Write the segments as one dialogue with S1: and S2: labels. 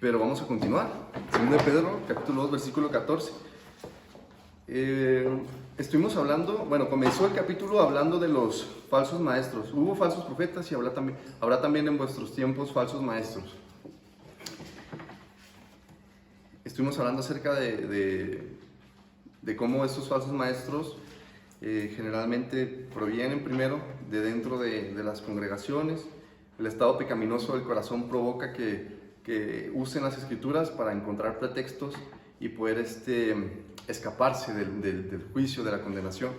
S1: Pero vamos a continuar. 2 de Pedro, capítulo 2, versículo 14. Estuvimos hablando, comenzó el capítulo hablando de los falsos maestros. Hubo falsos profetas y habrá también en vuestros tiempos falsos maestros. Estuvimos hablando acerca de cómo estos falsos maestros generalmente provienen primero de dentro de las congregaciones. El estado pecaminoso del corazón provoca que usen las escrituras para encontrar pretextos y poder escaparse del juicio, de la condenación.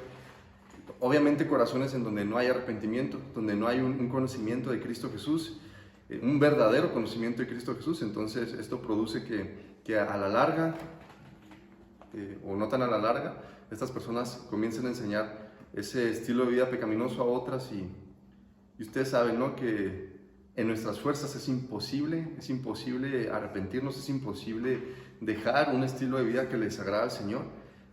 S1: Obviamente corazones en donde no hay arrepentimiento, donde no hay un conocimiento de Cristo Jesús, un verdadero conocimiento de Cristo Jesús. Entonces esto produce que a la larga, o no tan a la larga, estas personas comiencen a enseñar ese estilo de vida pecaminoso a otras y ustedes saben, ¿no?, que en nuestras fuerzas es imposible arrepentirnos, es imposible dejar un estilo de vida que les agrada al Señor.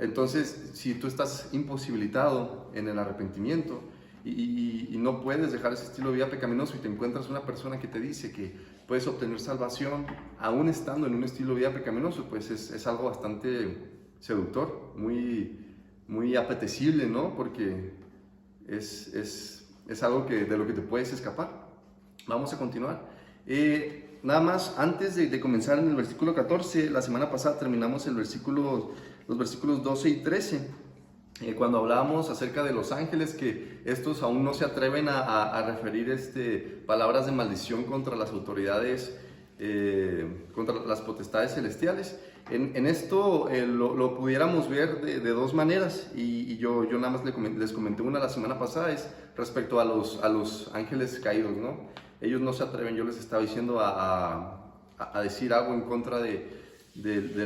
S1: Entonces, si tú estás imposibilitado en el arrepentimiento y no puedes dejar ese estilo de vida pecaminoso y te encuentras una persona que te dice que puedes obtener salvación aún estando en un estilo de vida pecaminoso, pues es algo bastante seductor, muy apetecible, ¿no? Porque es algo de lo que te puedes escapar. Vamos a continuar. Nada más, antes de comenzar en el versículo 14, la semana pasada terminamos los versículos 12 y 13, cuando hablábamos acerca de los ángeles, que estos aún no se atreven a referir palabras de maldición contra las autoridades, contra las potestades celestiales. En esto lo pudiéramos ver de dos maneras, y yo nada más les comenté una la semana pasada, es respecto a los ángeles caídos, ¿no? Ellos no se atreven, yo les estaba diciendo, a decir algo en contra de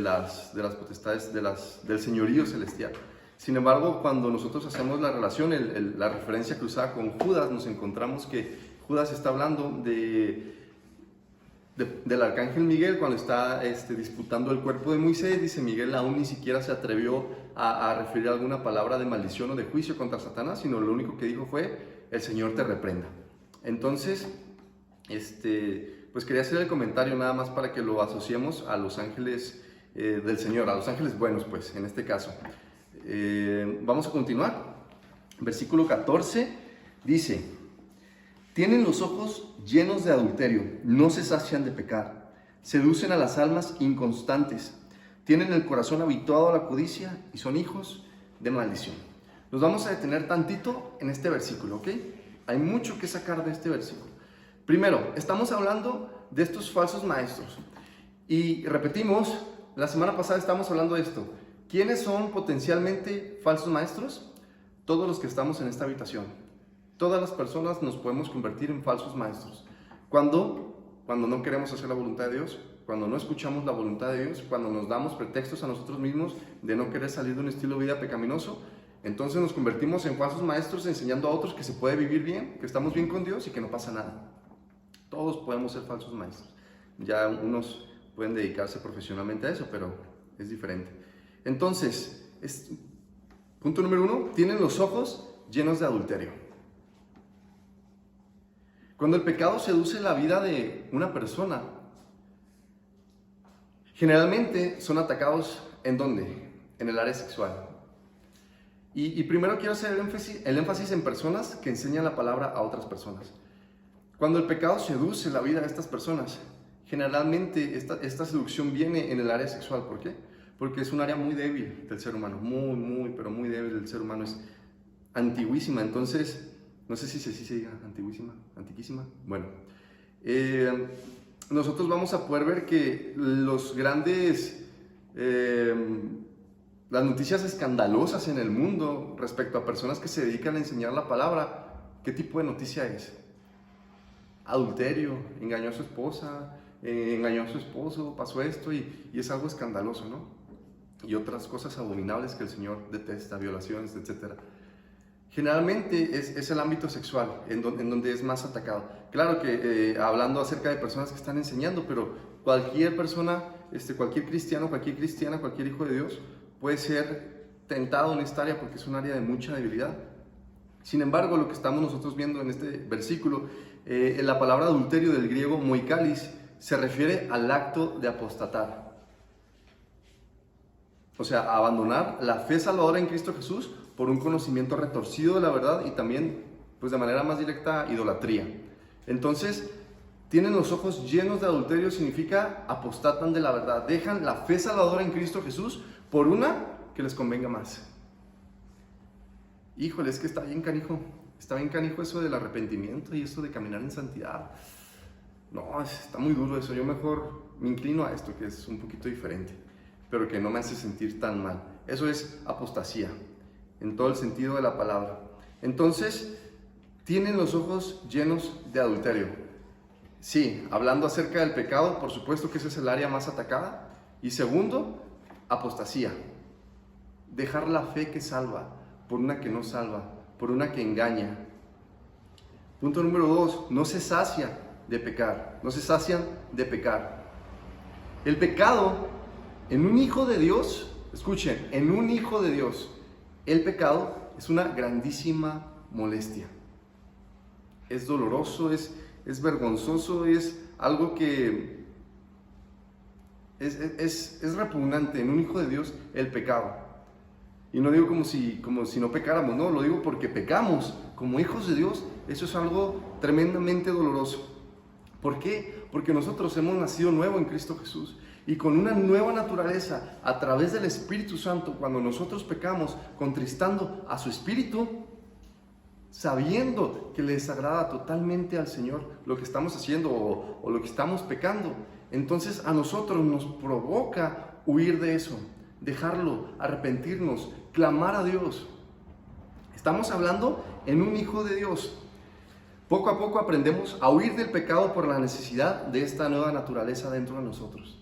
S1: las potestades del señorío celestial. Sin embargo, cuando nosotros hacemos la relación, la referencia cruzada con Judas, nos encontramos que Judas está hablando del arcángel Miguel cuando está disputando el cuerpo de Moisés. Dice, Miguel aún ni siquiera se atrevió a referir alguna palabra de maldición o de juicio contra Satanás, sino lo único que dijo fue, el Señor te reprenda. Entonces, pues quería hacer el comentario nada más para que lo asociemos a los ángeles del Señor, a los ángeles buenos, pues, en este caso. Vamos a continuar. Versículo 14 dice, tienen los ojos llenos de adulterio, no se sacian de pecar, seducen a las almas inconstantes, tienen el corazón habituado a la codicia y son hijos de maldición. Nos vamos a detener tantito en este versículo, ¿ok? Hay mucho que sacar de este versículo. Primero, estamos hablando de estos falsos maestros. Y repetimos, la semana pasada estábamos hablando de esto. ¿Quiénes son potencialmente falsos maestros? Todos los que estamos en esta habitación. Todas las personas nos podemos convertir en falsos maestros. Cuando no queremos hacer la voluntad de Dios, cuando no escuchamos la voluntad de Dios, cuando nos damos pretextos a nosotros mismos de no querer salir de un estilo de vida pecaminoso, entonces nos convertimos en falsos maestros enseñando a otros que se puede vivir bien, que estamos bien con Dios y que no pasa nada. Todos podemos ser falsos maestros. Ya unos pueden dedicarse profesionalmente a eso, pero es diferente. Entonces, punto número 1, tienen los ojos llenos de adulterio. Cuando el pecado seduce la vida de una persona, generalmente son atacados ¿en dónde? En el área sexual. Y primero quiero hacer el énfasis en personas que enseñan la palabra a otras personas. Cuando el pecado seduce la vida de estas personas, generalmente esta seducción viene en el área sexual. ¿Por qué? Porque es un área muy débil del ser humano, pero muy débil del ser humano, es antiguísima. Entonces, no sé si se diga antiguísima, antiquísima. Bueno, nosotros vamos a poder ver que las noticias escandalosas en el mundo respecto a personas que se dedican a enseñar la palabra, ¿qué tipo de noticia es? Adulterio, engañó a su esposa, engañó a su esposo, pasó esto y es algo escandaloso, ¿no? Y otras cosas abominables que el Señor detesta, violaciones, etc. Generalmente es el ámbito sexual en donde es más atacado. Claro que hablando acerca de personas que están enseñando, pero cualquier persona, cualquier cristiano, cualquier cristiana, cualquier hijo de Dios puede ser tentado en esta área porque es un área de mucha debilidad. Sin embargo, lo que estamos nosotros viendo en este versículo, la palabra adulterio del griego moikalis, se refiere al acto de apostatar. O sea, abandonar la fe salvadora en Cristo Jesús por un conocimiento retorcido de la verdad y también, pues de manera más directa, idolatría. Entonces, tienen los ojos llenos de adulterio significa apostatan de la verdad. Dejan la fe salvadora en Cristo Jesús por una que les convenga más. Híjole, es que está bien canijo. Está bien canijo eso del arrepentimiento y eso de caminar en santidad. No, está muy duro eso. Yo mejor me inclino a esto que es un poquito diferente, pero que no me hace sentir tan mal. Eso es apostasía, en todo el sentido de la palabra. Entonces, tienen los ojos llenos de adulterio. Sí, hablando acerca del pecado, por supuesto que ese es el área más atacada. Y segundo, apostasía. Dejar la fe que salva por una que no salva, por una que engaña. Punto número 2, no se sacian de pecar. No se sacian de pecar. El pecado en un hijo de Dios, escuchen, en un hijo de Dios, el pecado es una grandísima molestia. Es doloroso, es vergonzoso, es algo que es repugnante. En un hijo de Dios el pecado. Y no digo como si no pecáramos, no, lo digo porque pecamos. Como hijos de Dios, eso es algo tremendamente doloroso. ¿Por qué? Porque nosotros hemos nacido nuevo en Cristo Jesús. Y con una nueva naturaleza, a través del Espíritu Santo, cuando nosotros pecamos, contristando a su Espíritu, sabiendo que le desagrada totalmente al Señor lo que estamos haciendo o lo que estamos pecando, entonces a nosotros nos provoca huir de eso, dejarlo, arrepentirnos, clamar a Dios. Estamos hablando en un hijo de Dios. Poco a poco aprendemos a huir del pecado por la necesidad de esta nueva naturaleza dentro de nosotros.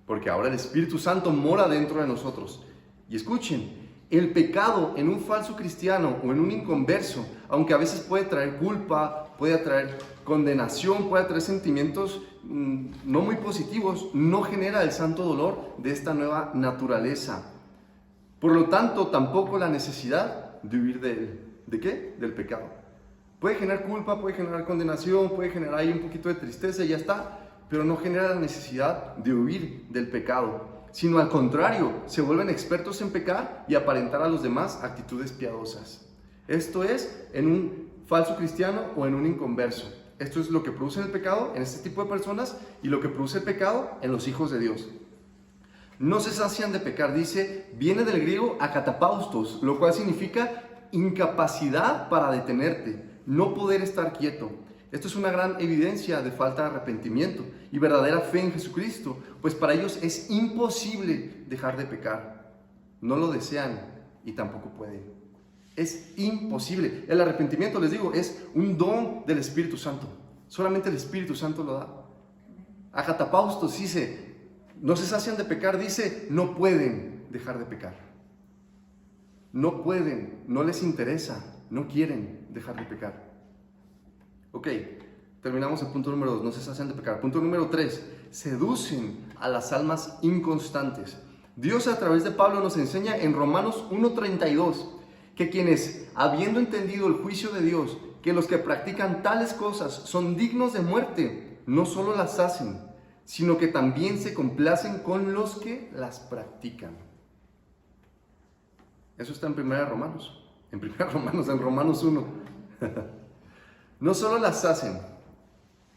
S1: Porque ahora el Espíritu Santo mora dentro de nosotros. Y escuchen, el pecado en un falso cristiano o en un inconverso, aunque a veces puede traer culpa, puede traer condenación, puede traer sentimientos no muy positivos, no genera el santo dolor de esta nueva naturaleza. Por lo tanto, tampoco la necesidad de huir de él. ¿De qué? Del pecado. Puede generar culpa, puede generar condenación, puede generar ahí un poquito de tristeza y ya está, pero no genera la necesidad de huir del pecado, sino al contrario, se vuelven expertos en pecar y aparentar a los demás actitudes piadosas. Esto es en un falso cristiano o en un inconverso. Esto es lo que produce el pecado en este tipo de personas y lo que produce el pecado en los hijos de Dios. No se sacian de pecar, dice, viene del griego akatapaustos, lo cual significa incapacidad para detenerte, no poder estar quieto. Esto es una gran evidencia de falta de arrepentimiento y verdadera fe en Jesucristo, pues para ellos es imposible dejar de pecar. No lo desean y tampoco pueden. Es imposible. El arrepentimiento, les digo, es un don del Espíritu Santo. Solamente el Espíritu Santo lo da. Akatapaustos dice, no se sacian de pecar, dice, no pueden dejar de pecar. No pueden, no les interesa, no quieren dejar de pecar. Ok, terminamos el punto número 2, no se sacian de pecar. Punto número 3, seducen a las almas inconstantes. Dios a través de Pablo nos enseña en Romanos 1:32 que quienes, habiendo entendido el juicio de Dios, que los que practican tales cosas son dignos de muerte, no solo las hacen, sino que también se complacen con los que las practican. Eso está en Romanos 1. No solo las hacen,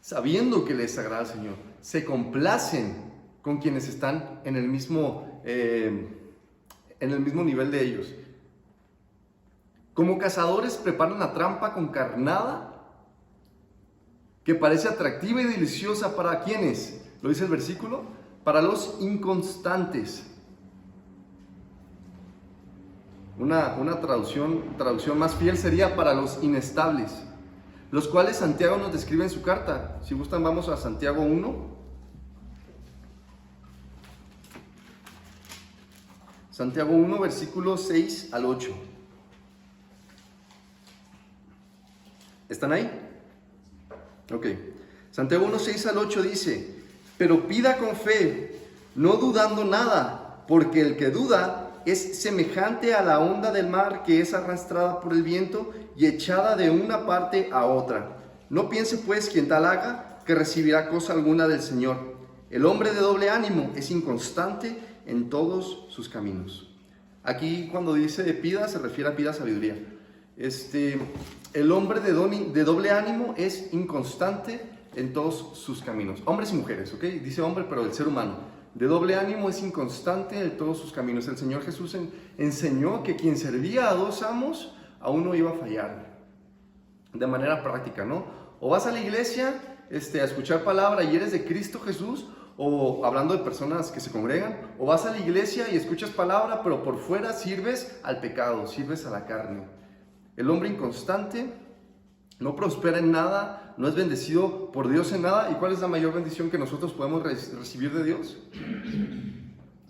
S1: sabiendo que les agrada al Señor, se complacen con quienes están en el mismo nivel de ellos. Como cazadores preparan la trampa con carnada que parece atractiva y deliciosa para quienes, lo dice el versículo, para los inconstantes. Una traducción más fiel sería para los inestables, los cuales Santiago nos describe en su carta. Si gustan, vamos a Santiago 1. Santiago 1, versículos 6 al 8. ¿Están ahí? Ok. Santiago 1, 6 al 8 dice, pero pida con fe, no dudando nada, porque el que duda es semejante a la onda del mar que es arrastrada por el viento y echada de una parte a otra. No piense pues quien tal haga que recibirá cosa alguna del Señor. El hombre de doble ánimo es inconstante en todos sus caminos. Aquí cuando dice de pida se refiere a pida sabiduría. El hombre de doble ánimo es inconstante en todos sus caminos. Hombres y mujeres, ¿ok? Dice hombre, pero el ser humano. De doble ánimo es inconstante en todos sus caminos. El Señor Jesús enseñó que quien servía a dos amos, a uno iba a fallar. De manera práctica, ¿no? O vas a la iglesia a escuchar palabra y eres de Cristo Jesús, o hablando de personas que se congregan, o vas a la iglesia y escuchas palabra, pero por fuera sirves al pecado, sirves a la carne. El hombre inconstante no prospera en nada, no es bendecido por Dios en nada. ¿Y cuál es la mayor bendición que nosotros podemos recibir de Dios?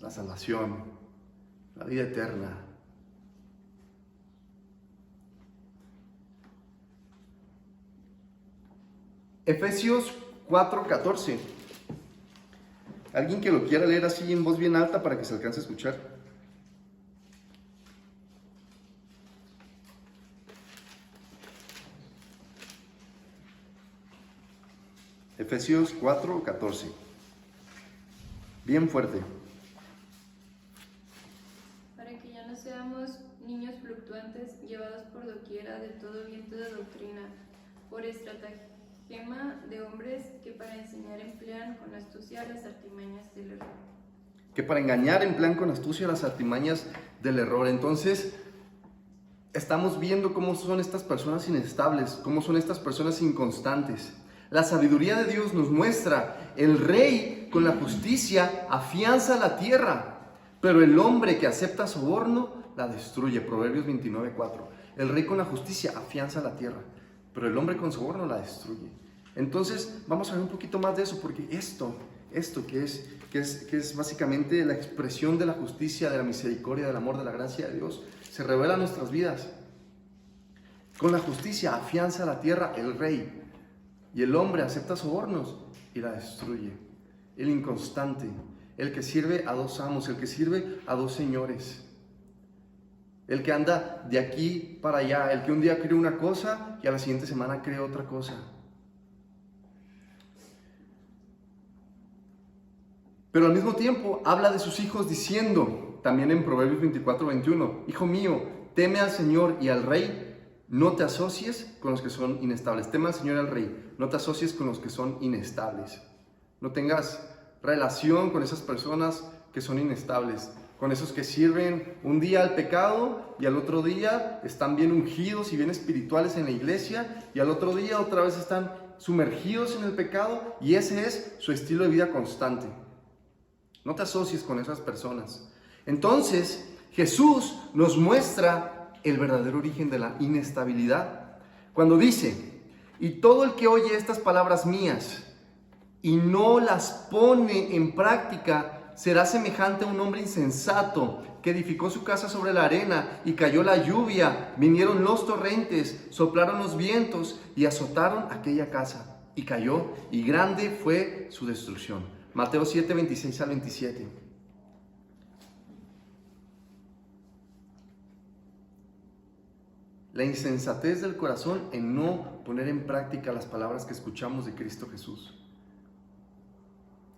S1: La salvación, la vida eterna. Efesios 4:14. ¿Alguien que lo quiera leer así en voz bien alta para que se alcance a escuchar? Efesios 4:14. Bien fuerte.
S2: Para que ya no seamos niños fluctuantes, llevados por doquiera de todo viento de doctrina, por estratagema de hombres que para enseñar emplean con astucia las artimañas del error.
S1: Que para engañar emplean con astucia las artimañas del error. Entonces, estamos viendo cómo son estas personas inestables, cómo son estas personas inconstantes. La sabiduría de Dios nos muestra: el rey con la justicia afianza la tierra, pero el hombre que acepta soborno la destruye. Proverbios 29:4. El rey con la justicia afianza la tierra, pero el hombre con soborno la destruye. Entonces vamos a ver un poquito más de eso, porque esto que es básicamente la expresión de la justicia, de la misericordia, del amor, de la gracia de Dios, se revela en nuestras vidas. Con la justicia afianza la tierra el rey, y el hombre acepta sobornos y la destruye. El inconstante, el que sirve a dos amos, el que sirve a dos señores, el que anda de aquí para allá, el que un día cree una cosa y a la siguiente semana cree otra cosa. Pero al mismo tiempo habla de sus hijos diciendo, también en Proverbios 24:21, hijo mío, teme al Señor y al rey. No te asocies con los que son inestables. Teme al Señor y al rey. No te asocies con los que son inestables. No tengas relación con esas personas que son inestables, con esos que sirven un día al pecado y al otro día están bien ungidos y bien espirituales en la iglesia, y al otro día otra vez están sumergidos en el pecado, y ese es su estilo de vida constante. No te asocies con esas personas. Entonces, Jesús nos muestra el verdadero origen de la inestabilidad cuando dice: y todo el que oye estas palabras mías y no las pone en práctica será semejante a un hombre insensato que edificó su casa sobre la arena, y cayó la lluvia, vinieron los torrentes, soplaron los vientos y azotaron aquella casa, y cayó, y grande fue su destrucción. Mateo 7:26-27. La insensatez del corazón en no poner en práctica las palabras que escuchamos de Cristo Jesús.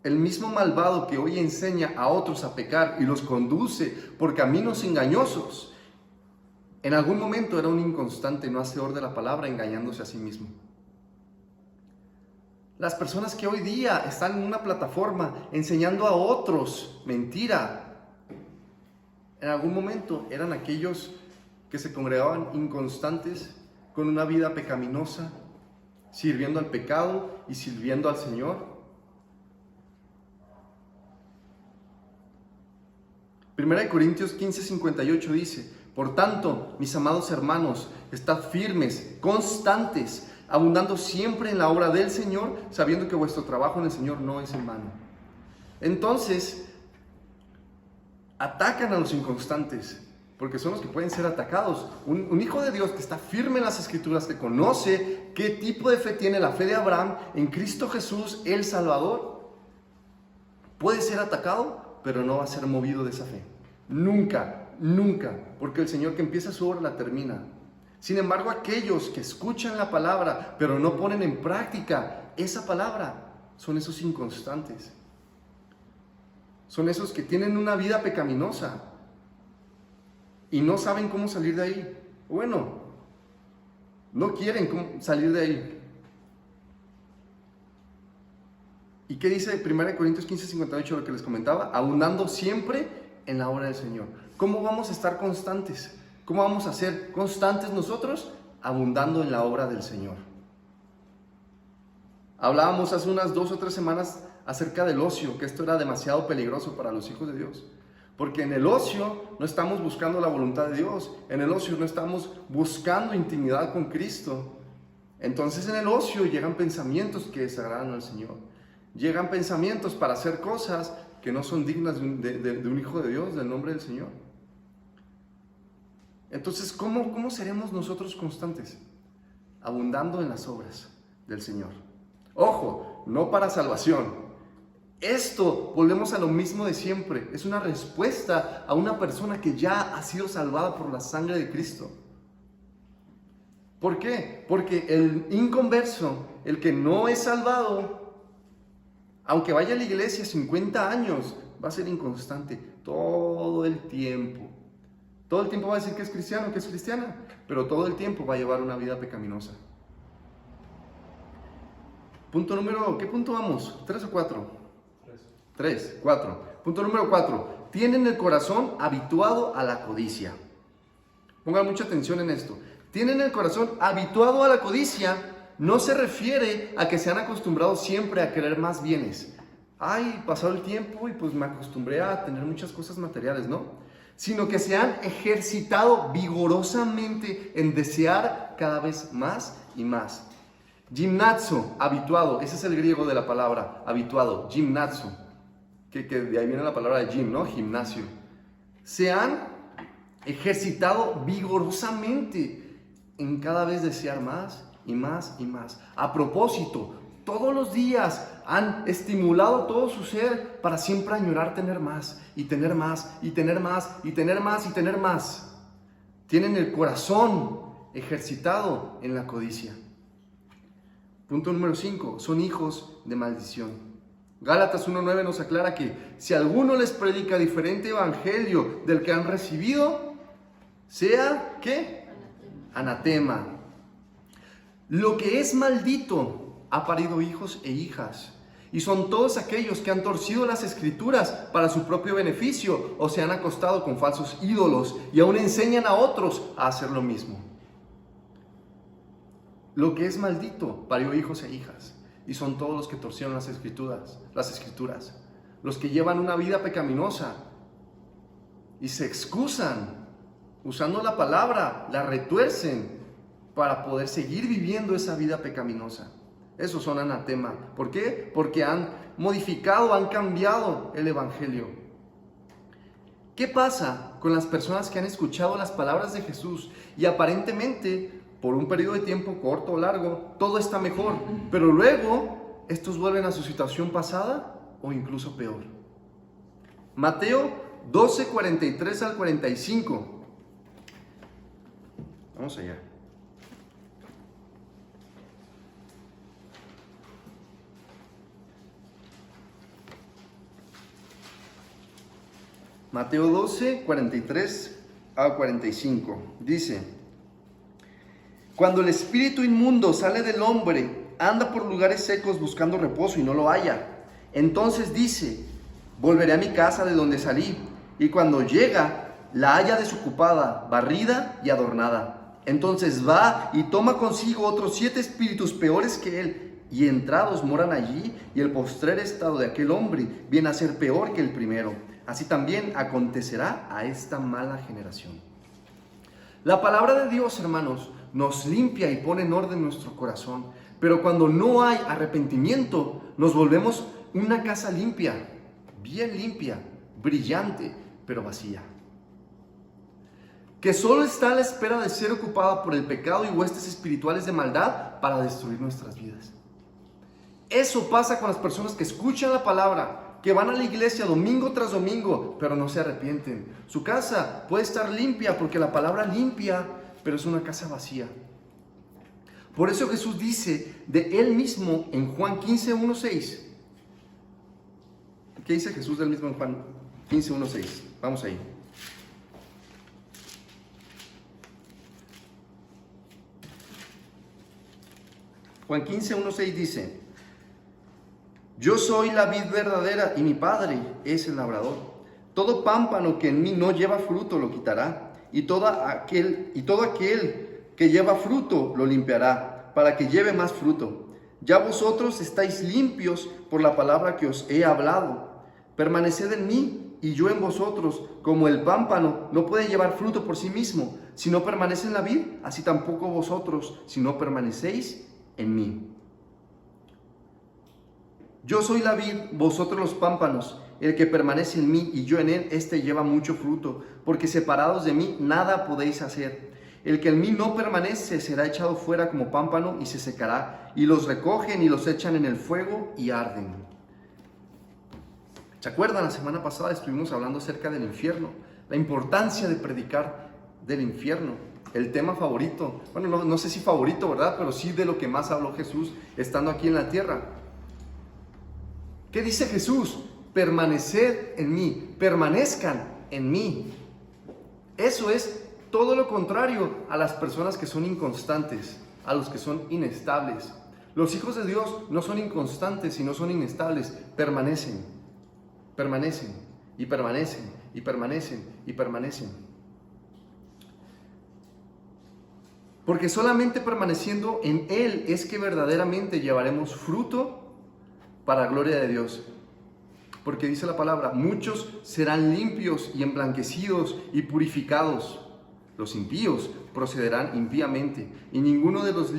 S1: El mismo malvado que hoy enseña a otros a pecar y los conduce por caminos engañosos, en algún momento era un inconstante, no hacedor de la palabra, engañándose a sí mismo. Las personas que hoy día están en una plataforma enseñando a otros mentira, en algún momento eran aquellos que se congregaban inconstantes, con una vida pecaminosa, sirviendo al pecado y sirviendo al Señor. 1 Corintios 15:58 dice: por tanto, mis amados hermanos, estad firmes, constantes, abundando siempre en la obra del Señor, sabiendo que vuestro trabajo en el Señor no es en vano. Entonces, atacan a los inconstantes, porque son los que pueden ser atacados. Un hijo de Dios que está firme en las Escrituras, que conoce qué tipo de fe tiene la fe de Abraham en Cristo Jesús, el Salvador, puede ser atacado, pero no va a ser movido de esa fe. Nunca, nunca, porque el Señor que empieza su obra la termina. Sin embargo, aquellos que escuchan la palabra, pero no ponen en práctica esa palabra son esos inconstantes. Son esos que tienen una vida pecaminosa y no saben cómo salir de ahí. Bueno, no quieren salir de ahí. ¿Y qué dice 1 Corintios 15:58, lo que les comentaba? Abundando siempre en la obra del Señor. ¿Cómo vamos a estar constantes? ¿Cómo vamos a ser constantes nosotros? Abundando en la obra del Señor. Hablábamos hace unas 2 o 3 semanas acerca del ocio, que esto era demasiado peligroso para los hijos de Dios. Porque en el ocio no estamos buscando la voluntad de Dios, en el ocio no estamos buscando intimidad con Cristo. Entonces en el ocio llegan pensamientos que desagradan al Señor. Llegan pensamientos para hacer cosas que no son dignas de un hijo de Dios, del nombre del Señor. Entonces, ¿cómo seremos nosotros constantes? Abundando en las obras del Señor. Ojo, no para salvación. Esto, volvemos a lo mismo de siempre, es una respuesta a una persona que ya ha sido salvada por la sangre de Cristo. ¿Por qué? Porque el inconverso, el que no es salvado, aunque vaya a la iglesia 50 años, va a ser inconstante todo el tiempo. Todo el tiempo va a decir que es cristiano, que es cristiana, pero todo el tiempo va a llevar una vida pecaminosa. Punto número, ¿qué punto vamos? ¿3 o 4? 3, 4. Punto número 4. Tienen el corazón habituado a la codicia. Pongan mucha atención en esto. Tienen el corazón habituado a la codicia. No se refiere a que se han acostumbrado siempre a querer más bienes. Ay, pasó el tiempo y pues me acostumbré a tener muchas cosas materiales, ¿no? Sino que se han ejercitado vigorosamente en desear cada vez más y más. Gimnazo, habituado. Ese es el griego de la palabra, habituado. Gimnazo. Que de ahí viene la palabra de gym, ¿no? Gimnasio. Se han ejercitado vigorosamente en cada vez desear más y más y más. A propósito, todos los días han estimulado todo su ser para siempre añorar tener más y tener más y tener más y tener más y tener más. Tienen el corazón ejercitado en la codicia. Punto número 5. Son hijos de maldición. Gálatas 1:9 nos aclara que si alguno les predica diferente evangelio del que han recibido, sea, ¿qué? Anatema. Lo que es maldito ha parido hijos e hijas, y son todos aquellos que han torcido las escrituras para su propio beneficio o se han acostado con falsos ídolos y aún enseñan a otros a hacer lo mismo. Lo que es maldito parió hijos e hijas. Y son todos los que torcieron las escrituras, los que llevan una vida pecaminosa y se excusan usando la palabra, la retuercen para poder seguir viviendo esa vida pecaminosa. Esos son anatema. ¿Por qué? Porque han modificado, han cambiado el evangelio. ¿Qué pasa con las personas que han escuchado las palabras de Jesús y aparentemente por un periodo de tiempo corto o largo, todo está mejor, pero luego estos vuelven a su situación pasada o incluso peor? Mateo 12:43 al 45. Vamos allá. Mateo 12:43 al 45. Dice: cuando el espíritu inmundo sale del hombre, anda por lugares secos buscando reposo y no lo halla. Entonces dice: volveré a mi casa de donde salí. Y cuando llega, la halla desocupada, barrida y adornada. Entonces va y toma consigo otros 7 espíritus peores que él, y entrados moran allí, y el postrer estado de aquel hombre viene a ser peor que el primero. Así también acontecerá a esta mala generación. La palabra de Dios, hermanos, nos limpia y pone en orden nuestro corazón. Pero cuando no hay arrepentimiento, nos volvemos una casa limpia, bien limpia, brillante, pero vacía, que solo está a la espera de ser ocupada por el pecado y huestes espirituales de maldad para destruir nuestras vidas. Eso pasa con las personas que escuchan la palabra, que van a la iglesia domingo tras domingo, pero no se arrepienten. Su casa puede estar limpia porque la palabra limpia, pero es una casa vacía. Por eso Jesús dice de Él mismo en Juan 15:1-6. ¿Qué dice Jesús del mismo en Juan 15:1-6? Vamos ahí. Juan 15:1-6 dice: yo soy la vid verdadera y mi Padre es el labrador. Todo pámpano que en mí no lleva fruto lo quitará, y todo aquel que lleva fruto lo limpiará, para que lleve más fruto. Ya vosotros estáis limpios por la palabra que os he hablado. Permaneced en mí y yo en vosotros. Como el pámpano no puede llevar fruto por sí mismo, si no permanece en la vid, así tampoco vosotros, si no permanecéis en mí. Yo soy la vid, vosotros los pámpanos. El que permanece en mí y yo en él, éste lleva mucho fruto, porque separados de mí nada podéis hacer. El que en mí no permanece será echado fuera como pámpano y se secará, y los recogen y los echan en el fuego y arden. ¿Se acuerdan? La semana pasada estuvimos hablando acerca del infierno, la importancia de predicar del infierno, el tema favorito, bueno, no sé si favorito, ¿verdad? Pero sí de lo que más habló Jesús estando aquí en la tierra. ¿Qué dice Jesús? Permaneced en mí, permanezcan en mí. Eso es todo lo contrario a las personas que son inconstantes, a los que son inestables. Los hijos de Dios no son inconstantes, sino son inestables, permanecen, permanecen y permanecen y permanecen y permanecen. Porque solamente permaneciendo en Él es que verdaderamente llevaremos fruto para la gloria de Dios. Porque dice la palabra, muchos serán limpios y emblanquecidos y purificados. Los impíos procederán impíamente, y ninguno de los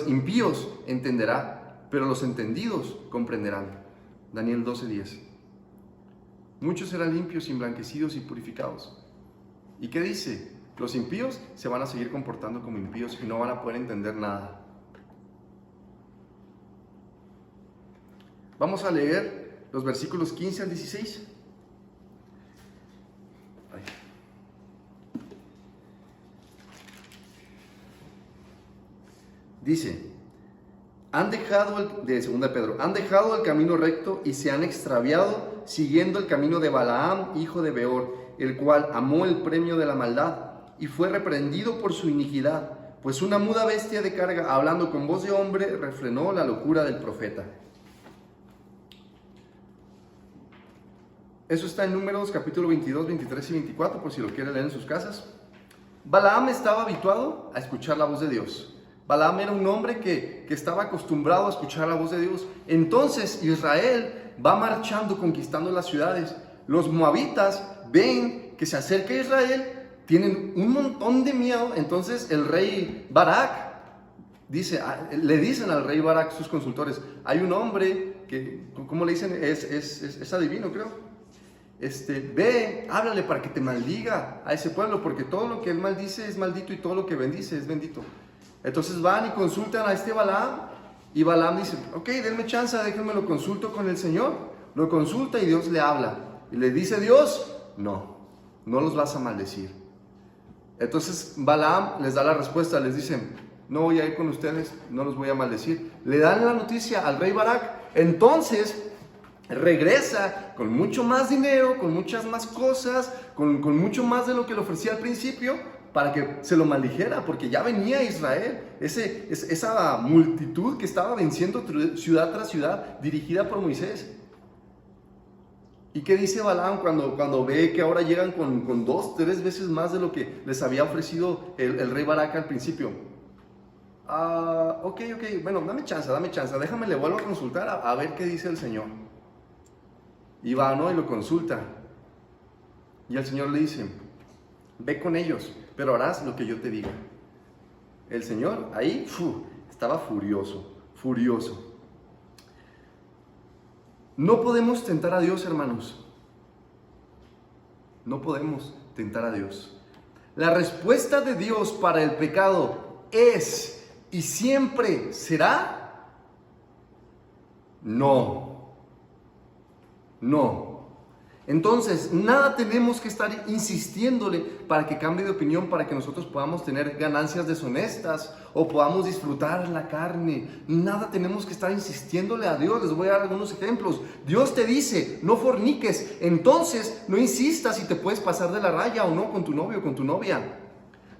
S1: impíos entenderá, pero los entendidos comprenderán. Daniel 12:10. Muchos serán limpios, emblanquecidos y purificados. ¿Y qué dice? Los impíos se van a seguir comportando como impíos y no van a poder entender nada. Vamos a leer los versículos 15 al 16. Dice, de 2 Pedro, han dejado el camino recto y se han extraviado siguiendo el camino de Balaam, hijo de Beor, el cual amó el premio de la maldad y fue reprendido por su iniquidad, pues una muda bestia de carga, hablando con voz de hombre, refrenó la locura del profeta. Eso está en Números capítulo 22, 23 y 24, por si lo quieren leer en sus casas. Balaam estaba habituado a escuchar la voz de Dios. Balaam era un hombre que estaba acostumbrado a escuchar la voz de Dios. Entonces Israel va marchando, conquistando las ciudades. Los moabitas ven que se acerca Israel, tienen un montón de miedo. Entonces el rey Barak le dicen al rey Barak, sus consultores, hay un hombre que, ¿cómo le dicen? Es adivino, creo. Ve, háblale para que te maldiga a ese pueblo, porque todo lo que él maldice es maldito y todo lo que bendice es bendito. Entonces van y consultan a este Balaam, y Balaam dice, ok, denme chance, déjenme lo consulto con el Señor. Lo consulta y Dios le habla. Y le dice Dios, no los vas a maldecir. Entonces Balaam les da la respuesta, les dice, no voy a ir con ustedes, no los voy a maldecir. Le dan la noticia al rey Barak, entonces regresa con mucho más dinero, con muchas más cosas, con mucho más de lo que le ofrecía al principio, para que se lo maldijera, porque ya venía Israel, esa multitud que estaba venciendo ciudad tras ciudad, dirigida por Moisés. ¿Y qué dice Balaam cuando ve que ahora llegan con 2, 3 veces más de lo que les había ofrecido el rey Barak al principio? Ok, bueno, dame chance, déjame, le vuelvo a consultar a ver qué dice el Señor. Y va, ¿no? Y lo consulta. Y el Señor le dice, ve con ellos, pero harás lo que yo te diga. El Señor ahí estaba furioso. No podemos tentar a Dios, hermanos. No podemos tentar a Dios. La respuesta de Dios para el pecado es y siempre será no. Entonces, nada tenemos que estar insistiéndole para que cambie de opinión, para que nosotros podamos tener ganancias deshonestas o podamos disfrutar la carne. Nada tenemos que estar insistiéndole a Dios. Les voy a dar algunos ejemplos. Dios te dice, no forniques. Entonces, no insistas si te puedes pasar de la raya o no con tu novio o con tu novia.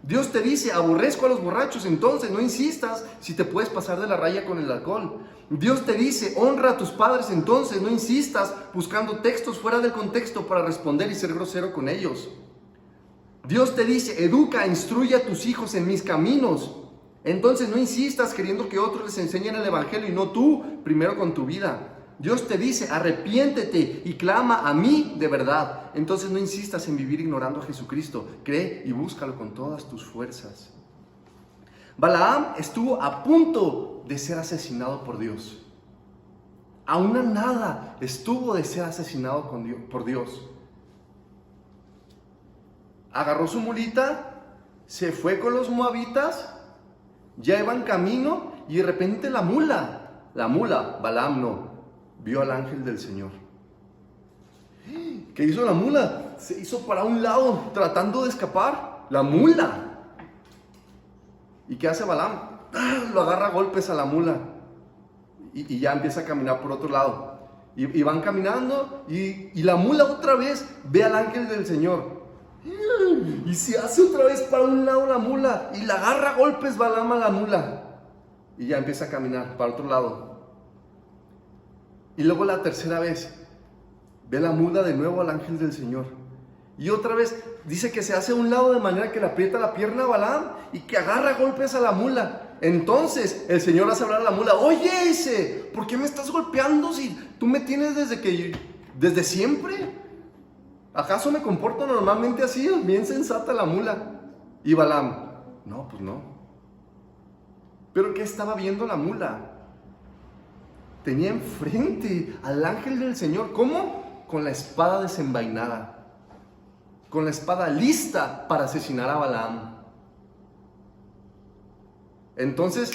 S1: Dios te dice, aborrezco a los borrachos. Entonces, no insistas si te puedes pasar de la raya con el alcohol. Dios te dice, honra a tus padres. Entonces, no insistas buscando textos fuera del contexto para responder y ser grosero con ellos. Dios te dice, educa, instruye a tus hijos en mis caminos. Entonces, no insistas queriendo que otros les enseñen el evangelio y no tú, primero con tu vida. Dios te dice, arrepiéntete y clama a mí de verdad. Entonces, no insistas en vivir ignorando a Jesucristo. Cree y búscalo con todas tus fuerzas. Balaam estuvo a punto de ser asesinado por Dios. A una nada estuvo de ser asesinado por Dios. Agarró su mulita, se fue con los moabitas, ya iban camino y de repente la mula, Balaam no, vio al ángel del Señor. ¿Qué hizo la mula? Se hizo para un lado tratando de escapar, la mula. ¿Y qué hace Balaam? Lo agarra a golpes a la mula y ya empieza a caminar por otro lado. Y van caminando y la mula otra vez ve al ángel del Señor. Y se hace otra vez para un lado la mula y la agarra a golpes Balaam a la mula. Y ya empieza a caminar para otro lado. Y luego la tercera vez ve la mula de nuevo al ángel del Señor. Y otra vez dice que se hace a un lado de manera que le aprieta la pierna a Balaam y que agarra golpes a la mula. Entonces el Señor hace hablar a la mula. Oye, dice, ¿por qué me estás golpeando si tú me tienes desde siempre? ¿Acaso me comporto normalmente así? Bien sensata la mula. Y Balaam, no, pues no. ¿Pero qué estaba viendo la mula? Tenía enfrente al ángel del Señor. ¿Cómo? Con la espada desenvainada. Con la espada lista para asesinar a Balaam. Entonces,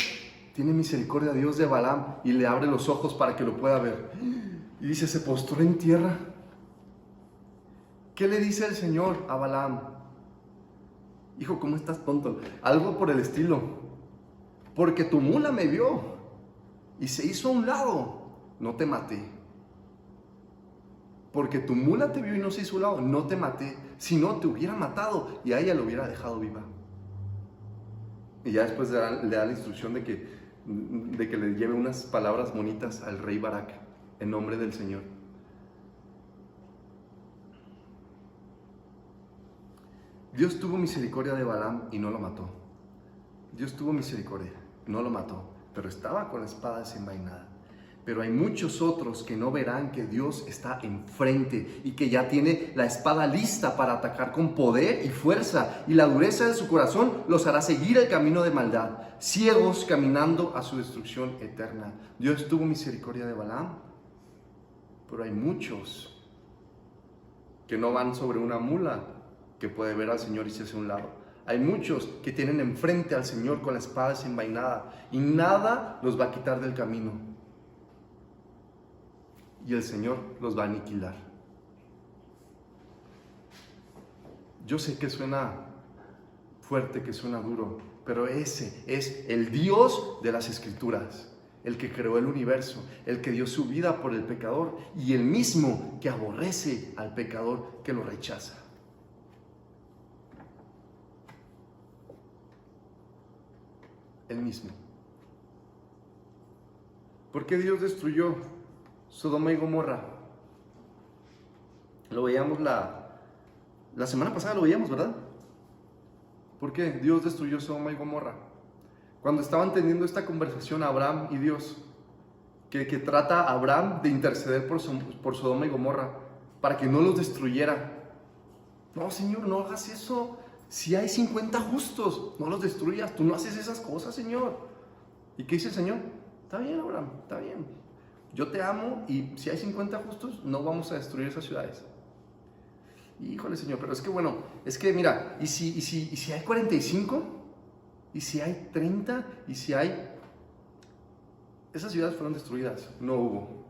S1: tiene misericordia Dios de Balaam y le abre los ojos para que lo pueda ver. Y dice, se postró en tierra. ¿Qué le dice el Señor a Balaam? Hijo, ¿cómo estás tonto? Algo por el estilo. Porque tu mula me vio y se hizo a un lado, no te maté. Porque tu mula te vio y no se hizo a un lado, no te maté. Si no, te hubiera matado y a ella lo hubiera dejado viva. Y ya después le da la instrucción de que le lleve unas palabras bonitas al rey Barak en nombre del Señor. Dios tuvo misericordia de Balaam y no lo mató. Dios tuvo misericordia, no lo mató, pero estaba con la espada desenvainada. Pero hay muchos otros que no verán que Dios está enfrente y que ya tiene la espada lista para atacar con poder y fuerza, y la dureza de su corazón los hará seguir el camino de maldad, ciegos caminando a su destrucción eterna. Dios tuvo misericordia de Balaam, pero hay muchos que no van sobre una mula que puede ver al Señor y se hace a un lado. Hay muchos que tienen enfrente al Señor con la espada desenvainada y nada los va a quitar del camino. Y el Señor los va a aniquilar. Yo sé que suena fuerte, que suena duro, pero ese es el Dios de las Escrituras, el que creó el universo, el que dio su vida por el pecador y el mismo que aborrece al pecador, que lo rechaza. El mismo. ¿Por qué Dios destruyó Sodoma y Gomorra? Lo veíamos la semana pasada, lo veíamos, ¿verdad? ¿Por qué Dios destruyó Sodoma y Gomorra? Cuando estaban teniendo esta conversación Abraham y Dios, que trata a Abraham de interceder por Sodoma y Gomorra para que no los destruyera. No, Señor, no hagas eso. Si hay 50 justos, no los destruyas. Tú no haces esas cosas, Señor. ¿Y qué dice el Señor? Está bien, Abraham, está bien. Yo te amo y si hay 50 justos, no vamos a destruir esas ciudades. Híjole, Señor, pero es que bueno, es que mira, ¿y si hay 45? ¿Y si hay 30? ¿Y si hay...? Esas ciudades fueron destruidas, no hubo.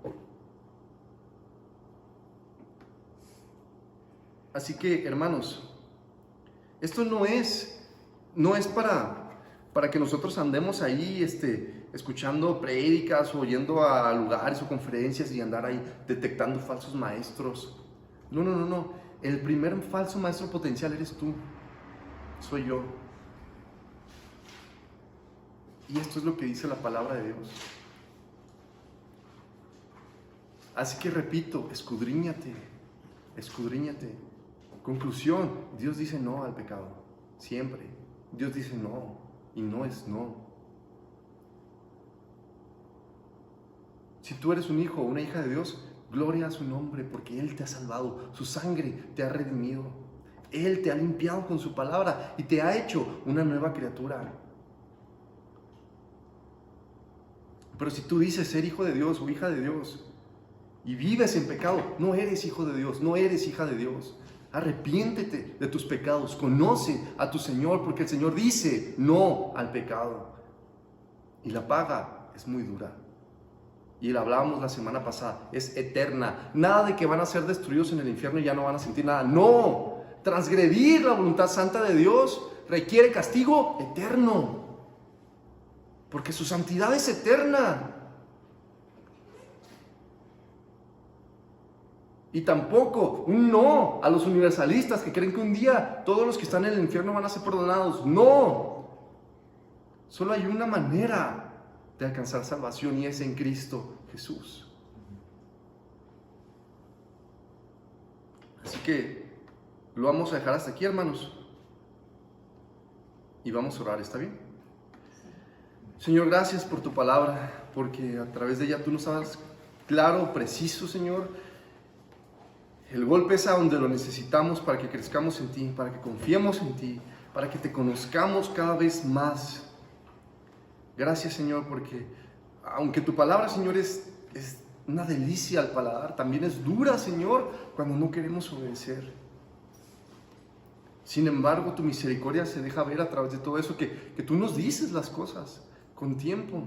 S1: Así que, hermanos, esto no es para que nosotros andemos ahí escuchando prédicas o yendo a lugares o conferencias y andar ahí detectando falsos maestros. No. El primer falso maestro potencial eres tú, soy yo. Y esto es lo que dice la palabra de Dios. Así que repito, escudriñate. Conclusión, Dios dice no al pecado, siempre. Dios dice no, y no es no. Si tú eres un hijo o una hija de Dios, gloria a su nombre, porque Él te ha salvado, su sangre te ha redimido. Él te ha limpiado con su palabra y te ha hecho una nueva criatura. Pero si tú dices ser hijo de Dios o hija de Dios y vives en pecado, no eres hijo de Dios, no eres hija de Dios. Arrepiéntete de tus pecados, conoce a tu Señor, porque el Señor dice no al pecado. Y la paga es muy dura. Y la hablábamos la semana pasada, es eterna. Nada de que van a ser destruidos en el infierno y ya no van a sentir nada. No, transgredir la voluntad santa de Dios requiere castigo eterno. Porque su santidad es eterna. Y tampoco un no a los universalistas que creen que un día todos los que están en el infierno van a ser perdonados. No. Solo hay una manera de alcanzar salvación y es en Cristo Jesús. Así que lo vamos a dejar hasta aquí, hermanos. Y vamos a orar, ¿está bien? Señor, gracias por tu palabra, porque a través de ella tú nos hablas claro, preciso, Señor. El golpe es a donde lo necesitamos para que crezcamos en ti, para que confiemos en ti, para que te conozcamos cada vez más. Gracias, Señor, porque aunque tu palabra, Señor, es una delicia al paladar, también es dura, Señor, cuando no queremos obedecer. Sin embargo, tu misericordia se deja ver a través de todo eso, que tú nos dices las cosas con tiempo.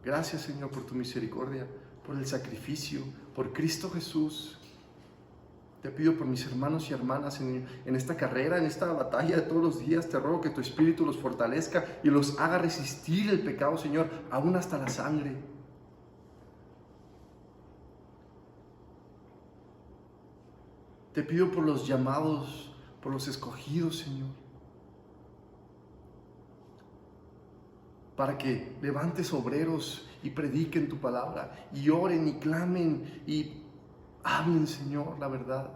S1: Gracias, Señor, por tu misericordia, por el sacrificio, por Cristo Jesús. Te pido por mis hermanos y hermanas en esta carrera, en esta batalla de todos los días. Te ruego que tu Espíritu los fortalezca y los haga resistir el pecado, Señor, aún hasta la sangre. Te pido por los llamados, por los escogidos, Señor, para que levantes obreros y prediquen tu palabra, y oren y clamen y hablen, Señor, la verdad.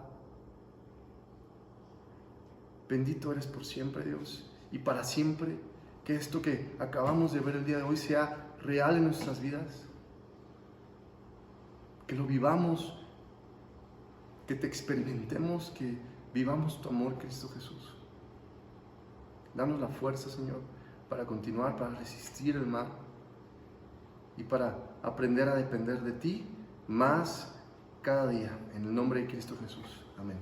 S1: Bendito eres por siempre, Dios, y para siempre. Que esto que acabamos de ver el día de hoy sea real en nuestras vidas. Que lo vivamos, que te experimentemos, que vivamos tu amor, Cristo Jesús. Danos la fuerza, Señor, para continuar, para resistir el mal y para aprender a depender de ti más cada día. En el nombre de Cristo Jesús. Amén.